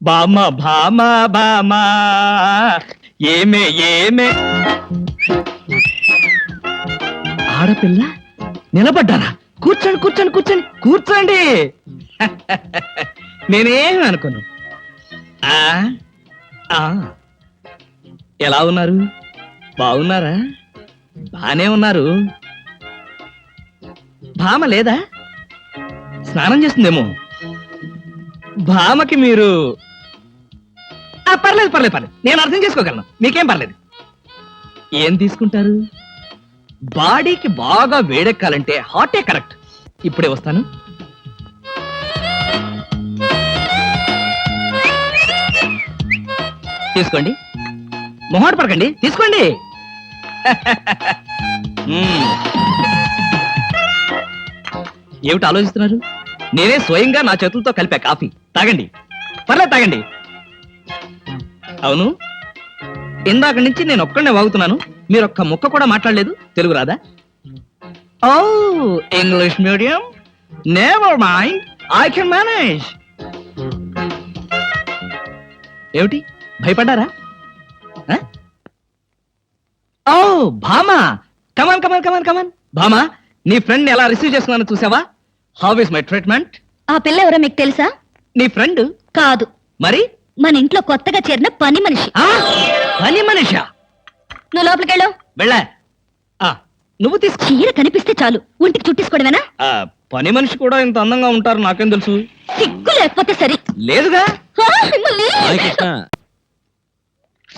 బామ భామ బామ ఏమే ఏమే ఆడపిల్ల నిలబడ్డారా? కూర్చోండి కూర్చోండి కూర్చోండి కూర్చోండి. నేనేం అనుకోను. ఆ ఆ ఎలా ఉన్నారు? బాగున్నారా? బానే ఉన్నారు. భామ లేదా? స్నానం చేస్తుందేమో. భామకి మీరు పర్లేదు పర్లేదు పర్లేదు, నేను అర్థం చేసుకోగలను, మీకేం పర్లేదు. ఏం తీసుకుంటారు? బాడీకి బాగా వేడెక్కాలంటే హాటే కరెక్ట్. ఇప్పుడే వస్తాను. తీసుకోండి, మొహాట పడకండి, తీసుకోండి. ఏమిటి ఆలోచిస్తున్నారు? నేనే స్వయంగా నా చేతులతో కలిపా కాఫీ. తాగండి, పర్లేదు తాగండి. అవును, ఇందాక నుంచి నేను ఒక్కడనే వాగుతున్నాను, మీరు ఒక్క ముక్క కూడా మాట్లాడలేదు. తెలుగు రాదా? Oh English medium, never mind, I can manage. ఏమిటి భయపడ్డారా? ఓ భామా, కమాన్ కమాన్ కమాన్ కమాన్. భామా, నీ ఫ్రెండ్ ఎలా రిసీవ్ చేస్తున్నానో చూసావా? How is my treatment? ఆ పిల్ల ఎవరో మీకు తెలుసా? నీ ఫ్రెండ్ కాదు, మరి మన ఇంట్లో కొత్తగా చేరిన పని మనిషి. పని మనిషా? నువ్వు లోపలికెళ్ళు. వెళ్ళా. నువ్వు తీసుకో. చీర కనిపిస్తే చాలు ఒంటికి చుట్టేసుకోవడమేనా? పని మనిషి కూడా ఇంత అందంగా ఉంటారు నాకేం తెలుసు? సిగ్గు లేకపోతే సరి. లేదుగా. మిమ్మల్ని.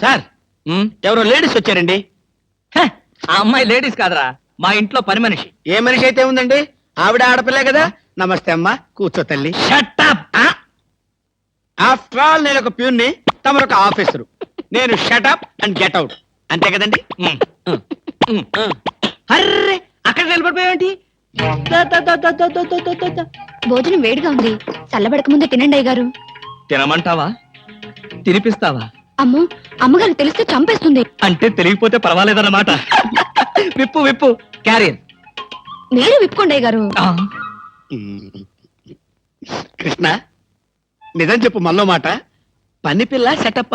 సార్, ఎవరో లేడీస్ వచ్చారండి. ఆ అమ్మాయి లేడీస్ కాదరా, మా ఇంట్లో పని మనిషి. ఏ మనిషి అయితే ఉందండి, ఆవిడ ఆడపిల్లే కదా. నమస్తే అమ్మా, కూర్చో తల్లి. Shut up. ఆఫ్టర్ ఆల్ నేను ఒక ప్యూన్ని, తమరు ఒక ఆఫీసరు. నేను షటప్ అండ్ గెట్ అవుట్, అంతే కదండి. అర్రే, అక్కడ నిలబడిపోయావేంటి? భోజనం వేడిగా ఉంది, చల్లబడక ముందే తినండి అయ్యగారు. తినమంటావా? తినిపిస్తావా? అమ్మో, అమ్మగారు తెలిస్తే చంపేస్తుంది. అంటే తెలియకపోతే పర్వాలేదన్నమాట. విప్పు విప్పు, క్యారియర్. మీరు విప్పుకోండి అయ్యగారు. కృష్ణ, నిజం చెప్పు, మళ్ళో మాట. పని పిల్ల సెటప్ప?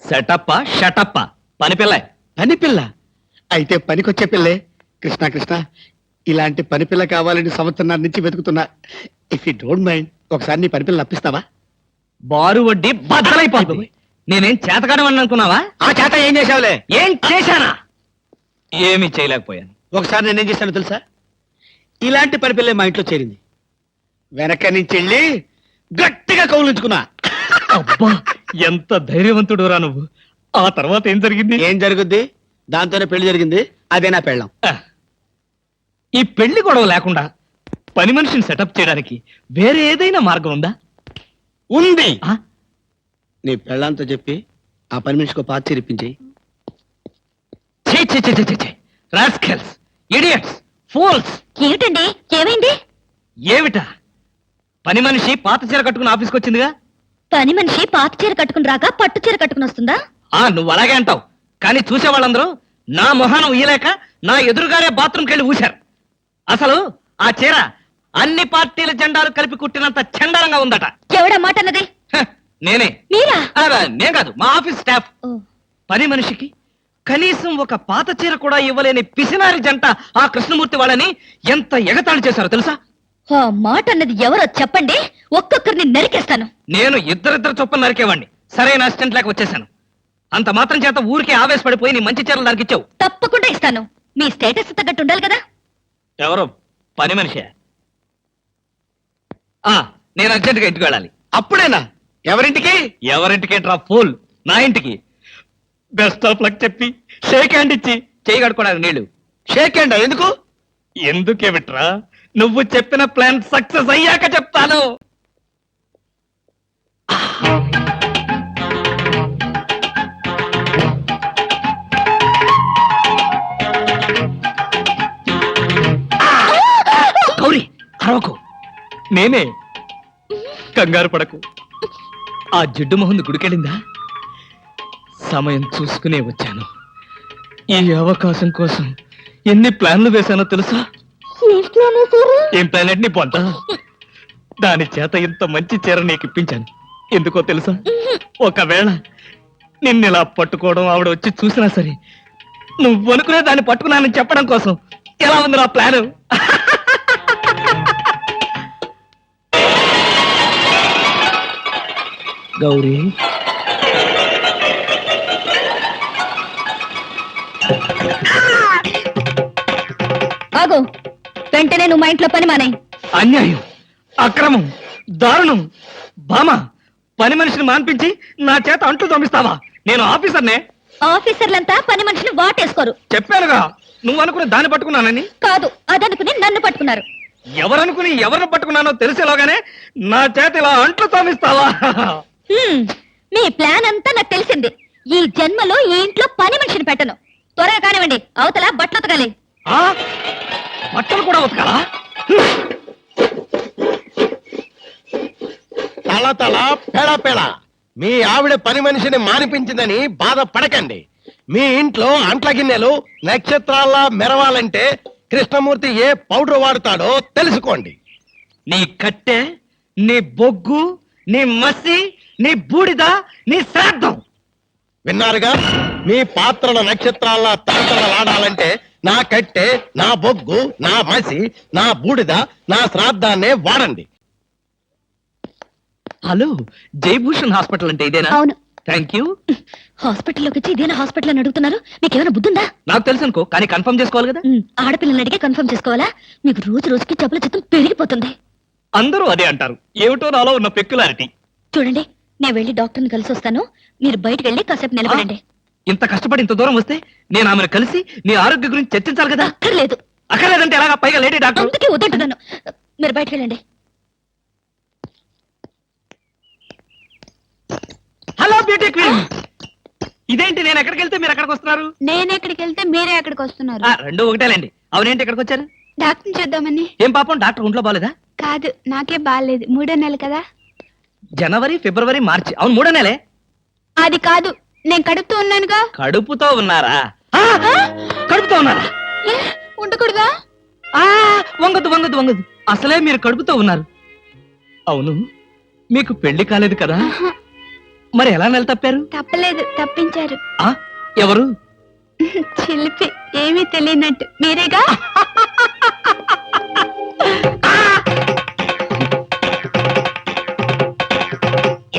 సెటప్ప షటప్ప? పని పిల్ల. పని పిల్ల అయితే పనికొచ్చే పిల్లే. కృష్ణ కృష్ణ, ఇలాంటి పని పిల్ల కావాలని సంవత్సరం నుంచి వెతుకుతున్నా. ఇఫ్ యూ డోంట్ మైండ్, ఒకసారి నీ పని పిల్ల అప్పిస్తావా? బారు వడ్డీ బద్దలైపోతుంది. నేనేం చేతకాడమని అనుకున్నావా? ఆ చేత ఏం చేసావులే? ఏం చేశానా? ఏమీ చేయలేకపోయాను. ఒకసారి నేనేం చేశాను తెలుసా? ఇలాంటి పని పిల్లే మా ఇంట్లో చేరింది. వెనక నుంచి వెళ్ళి గట్టిగా కౌలించుకున్నా. అబ్బా, ఎంత ధైర్యవంతుడు రా నువ్వు. ఆ తర్వాత ఏం జరిగింది? ఏం జరుగుద్ది? దాంతోనే పెళ్లి జరిగింది. అదే నా పెళ్ళం. ఈ పెళ్లి గొడవ లేకుండా పని మనిషిని సెటప్ చేయడానికి వేరే ఏదైనా మార్గం ఉందా? ఉంది. నీ పెళ్ళంతో చెప్పి ఆ పని మనిషికి పాత చేరిపించి. Rascals, idiots, fools. ఏమిటండి, ఏమైంది? ఏమిటా? పని మనిషి పాత చీర కట్టుకుని ఆఫీస్కి వచ్చిందిగా. పని మనిషి పాత చీర కట్టుకుని రాక పట్టు చీర కట్టుకుని వస్తుందా? నువ్వు అలాగే అంటావు, కానీ చూసే వాళ్ళందరూ నా మొహానం ఊయలేక నా ఎదురుగానే బాత్రూమ్కి వెళ్ళి ఊశారు. అసలు ఆ చీర అన్ని పార్టీల జెండాలు కలిపి కుట్టినంత చండాలంగా ఉందట. ఎవడా మాట అన్నది? నేనే. మీరా? నేను కాదు, మా ఆఫీస్ స్టాఫ్. పని మనిషికి కనీసం ఒక పాత చీర కూడా ఇవ్వలేని పిసినారి జంట ఆ కృష్ణమూర్తి వాళ్ళని ఎంత ఎగతాళి చేశారో తెలుసా? ఆ మాట అన్నది ఎవరో చెప్పండి, ఒక్కొక్కరిని నరికేస్తాను. నేను ఇద్దరిద్దరు చొప్పున నరికేవాడిని, సరైన అసిస్టెంట్ లేక వచ్చేసాను. అంత మాత్రం చేత ఊరికే ఆవేశపడిపోయి నీ మంచి చీరలు నరికిచ్చావు. తప్పకుండా ఇస్తాను, మీ స్టేటస్ తగ్గట్టు ఉండాలి కదా. ఎవరో పని మనిషి. నేను అర్జెంటుగా ఇంటికి వెళ్ళాలి. అప్పుడేనా? ఎవరింటికి? ఎవరింటికేంట్రా ఫూల్, నా ఇంటికి. బెస్ట్ ఆఫ్ లక్ చెప్పి షేక్ హ్యాండ్ ఇచ్చి చేయి కడుకోవడానికి నీళ్లు. షేక్ హ్యాండ్ ఎందుకు? ఎందుకేమిట్రా, నువ్వు చెప్పిన ప్లాన్ సక్సెస్ అయ్యాక చెప్తాను. గౌరీ, అరవకు. నేనే. కంగారు పడకు. ఆ జిడ్డు మొహంది గుడికెళ్ళిందా? సమయం చూసుకునే వచ్చాను. ఈ అవకాశం కోసం ఎన్ని ప్లాన్లు వేశానో తెలుసా? ఏం ప్లాన్ అంటే నీ పొంత. దాని చేత ఇంత మంచి చీర నీకు ఇప్పించాను. ఎందుకో తెలుసా, ఒకవేళ నిన్నిలా పట్టుకోవడం ఆవిడ వచ్చి చూసినా సరే నువ్వు అనుకునే దాన్ని పట్టుకున్నానని చెప్పడం కోసం ఎలా ఉంది నా ప్లాన్? గౌరీ, ఆగు, వెంటనే నువ్వు మా ఇంట్లో పని మానే. అన్యాయం, అక్రమం, దారుణం. బామ, పని మనిషిని మాన్పించి నా చేత అంట్లు తోమిస్తావా? నేను ఆఫీసర్నే. ఆఫీసర్లంతా పని మనిషిని వాటేసుకోరు. చెప్పానుగా నువ్వు అనుకునే దాన్ని పట్టుకున్నానని. కాదు, అదనుకుని నన్ను పట్టుకున్నారు. ఎవరనుకుని ఎవరిని పట్టుకున్నానో తెలిసేలోగానే నా చేత ఇలా అంట్లు తోమిస్తావా? మీ ప్లాన్ అంతా నాకు తెలిసింది. ఈ జన్మలో ఈ ఇంట్లో పని మనిషిని పెట్టను. త్వరగా కానివ్వండి, అవతల బట్టలు ఉతకాలి. ఆ? బట్టలు కూడా ఉతకాలా? తల తల పెడ పెడ మీ ఆవిడ పని మనిషిని మానిపించిందని బాధపడకండి. మీ ఇంట్లో అంట్ల గిన్నెలు నక్షత్రాల్లా మెరవాలంటే కృష్ణమూర్తి ఏ పౌడర్ వాడతాడో తెలుసుకోండి. నీ కట్టె, నీ బొగ్గు, నీ మసి, నీ బూడిద, నీ శ్రాద్ధం. విన్నారుగా, మీ పాత్రల నక్షత్రాల్లా తలతలలాడాలంటే నా కట్టె, నా బొగ్గు, నా మసి, నా బూడిద, నా శ్రాద్ధాన్నే వాడండి. హలో, జయభూషణ్ హాస్పిటల్ అంటే ఇదేనా? అవును. Thank you. హాస్పిటల్లోకి వచ్చి ఇదేనా హాస్పిటల్ అని అడుగుతున్నారు? మీకేమైనా బుద్ధుందా? నాకు తెలుసు అనుకో, కానీ కన్ఫర్మ్ చేసుకోవాలి కదా. ఆడపిల్లలు అడిగే కన్ఫర్మ్ చేసుకోవాలా? మీకు రోజు రోజుకి జబ్బుల చిత్తం పెరిగిపోతుంది. అందరూ అదే అంటారు. ఏమిటో నాలో ఉన్న పెక్యులారిటీ. చూడండి, నేను వెళ్ళి డాక్టర్ని కలిసి వస్తాను. మీరు బయటకు వెళ్ళి కాసేపు నిలబడండి. ఇంత కష్టపడి ఇంత దూరం వస్తే నేను ఆమెను కలిసి నీ ఆరోగ్య గురించి చర్చించాలి కదా. అక్కర్లేదు. అక్కర్లేదంటే ఎలాగా? పైగా లేడీ డాక్టర్. అందుకే వద్దంటున్నాను. మీరు బయటకు వెళ్ళండి. Hello beauty queen. ఇదేంటి, నేను ఎక్కడికి వెళ్తే మీరు ఎక్కడికి వస్తున్నారు? నేను ఎక్కడికి వెళ్తే మీరే ఎక్కడికి వస్తున్నారు. రెండు ఒకటేలేండి. అవునేంటి ఎక్కడికి వచ్చారు? డాక్టర్ చూద్దామని. ఏం పాపం, డాక్టర్ ఒంట్లో బాలేదా? కాదు, నాకే బాగాలేదు. 3వ నెల కదా. జనవరి, ఫిబ్రవరి, మార్చి. అవును, 3వ నెలే. అది కాదు, నేను కడుపుతూ ఉన్నానుగా. కడుపుతో ఉన్నారా? కడుపుతో ఉన్నారా? ఉండకూడదా? వంగదు వంగదు వంగదు. అసలే మీరు కడుపుతో ఉన్నారు. అవును, మీకు పెళ్లి కాలేదు కదా, మరి ఎలా నెల తప్పారు? తప్పలేదు, తప్పించారు. ఎవరు? చిలిపి, ఏమీ తెలియనట్టు. మీరేగా?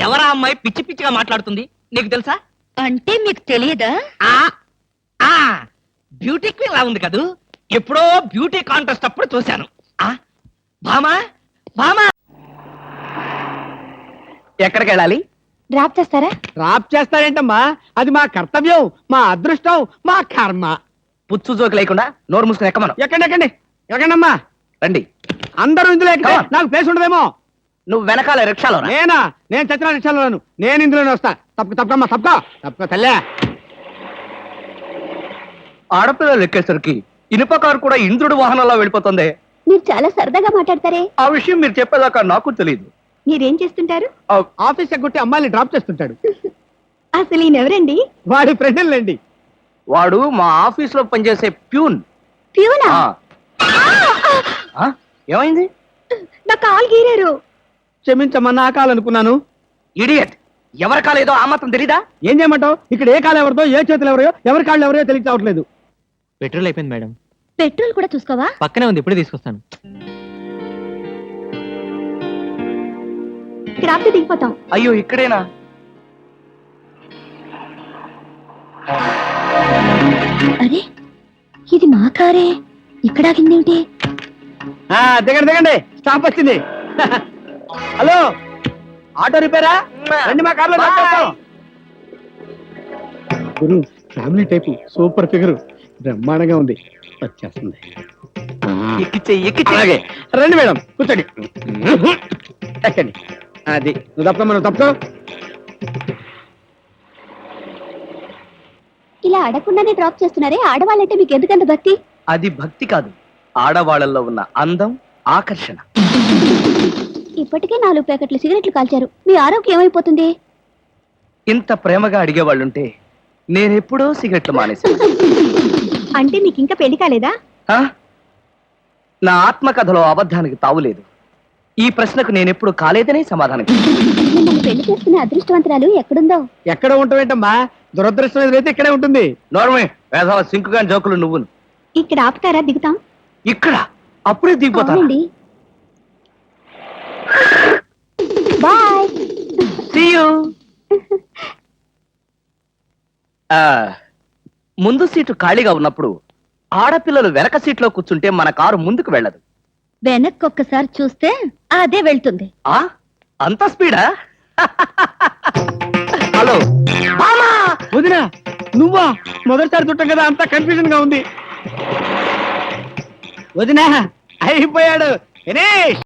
ఎవరా అమ్మాయి పిచ్చి పిచ్చిగా మాట్లాడుతుంది? నీకు తెలుసా? అంటే మీకు తెలియదా? బ్యూటీ క్వీన్ లా ఉంది కదూ. ఎప్పుడో బ్యూటీ కాంటెస్ట్ అప్పుడు చూశాను. భామా, భామా, ఎక్కడికి వెళ్ళాలి? డ్రాప్ చేస్తారా? డ్రాప్ చేస్తారేంటమ్మా? అది మా కర్తవ్యం, మా అదృష్టం, మా కర్మ. పుచ్చు జోకి లేకుండా నోరు మూసుకుని ఎక్కమను. ఎక్కండి ఎక్కండమ్మా. రండి. అందరూ ఇందులో ఎక్కితే నాకు ప్లేస్ ఉండదేమో. నువ్వు వెనకాల రిక్షాలో. నేనా? నేను చచ్చిన రిక్షాలోను. నేను ఇందులోనే వస్తా. తప్పకమ్మా, తప్పక తల్లే. ఆడపిల్లలు ఎక్కేసరికి ఇనుప కారు కూడా ఇంద్రుడు వాహనంలో వెళ్ళిపోతుంది. మీరు చాలా సరదాగా మాట్లాడతారే. ఆ విషయం మీరు చెప్పేదాకా నాకు తెలియదు. మీరేం చేస్తుంటారు? ఆఫీస్ ఎగ్గొట్టి అమ్మాయిని డ్రాప్ చేస్తుంటాడు. అసలు ఈయనెవరండి? వాడి ఫ్రెండ్లండి. వాడు మా ఆఫీస్ లో పనిచేసే ప్యూన్. ప్యూనా? ఏమైంది? నా కాలు గీరారు. క్షమించమ్మా, నా కాలనుకున్నాను. ఇడియట్, ఎవరి కాలేదో ఆ మాత్రం తెలీదా? ఏం చేయమంటావు? ఇక్కడ ఏ కాలు ఎవరిదో, ఏ చేతులు ఎవరో, ఎవరి కాళ్ళు ఎవరో తెలిసి రావట్లేదు. పెట్రోల్ అయిపోయింది మేడం. పెట్రోల్ కూడా చూసుకోవా? పక్కనే ఉంది, ఇప్పుడే తీసుకొస్తాను. ఇక్కడ ఆపితే దిగిపోతాం. అయ్యో, ఇక్కడేనా? అరే, ఇది మా కారే. ఇక్కడ ఆగిందేమిటి? దిగండి, స్టాప్ వచ్చింది. హలో, ఆటో రిపేరా? రండి, మా కార్లో డ్రాప్ చేస్తాం. గురు, ఫ్యామిలీ టైపు, సూపర్ ఫిగర్, బ్రహ్మాండంగా ఉంది. వచ్చేస్తుంది. అలాగే రండి మేడం, కూర్చోండి. ఎక్కండి. అది నువ్వు తప్ప, మనం తప్ప. ఇలా అడగకుండానే డ్రాప్ చేస్తున్నారే, ఆడవాళ్ళంటే మీకు ఎందుకంత భక్తి? అది భక్తి కాదు, ఆడవాళ్ళల్లో ఉన్న అందం, ఆకర్షణ. ఇప్పటికే 4 ప్యాకెట్లు సిగరెట్లు కాల్చారు. మీ ఆరోగ్యం ఏమైపోతుంది? ఇంత ప్రేమగా అడిగేవాళ్ళుంటే నేనెప్పుడో సిగరెట్లు మానేశాను. అంటే మీకు ఇంకా పెళ్లి కాలేదా? నా ఆత్మకథలో అబద్ధానికి తావులేదు. ఈ ప్రశ్నకు నేనెప్పుడు కాలేదనే సమాధానం. మిమ్మల్ని పెళ్లి చేసుకునే అదృష్టవంతురాలు ఎక్కడుందో. ఎక్కడ ఉంటావేంటమ్మా, దురదృష్టం ఎదురైతే ఇక్కడే ఉంటుంది. నోర్మే వేసవ సింకుగా జోకులు నువ్వు ఇక్కడ ఆపుతారా, దిగుతాం. ఇక్కడ అప్పుడే దిగిపోతా అవునండి. బాయ్. ముందు సీటు ఖాళీగా ఉన్నప్పుడు ఆడపిల్లలు వెనక సీట్లో కూర్చుంటే మన కారు ముందుకు వెళ్ళదు. వెనక్కి ఒక్కసారి చూస్తే అదే వెళ్తుంది. ఆ అంత స్పీడా? హలో వదినా, నువ్వా? మొదటిసారి చుట్టం కదా, అంతా కన్ఫ్యూజన్ గా ఉంది. వదినా అయిపోయాడు.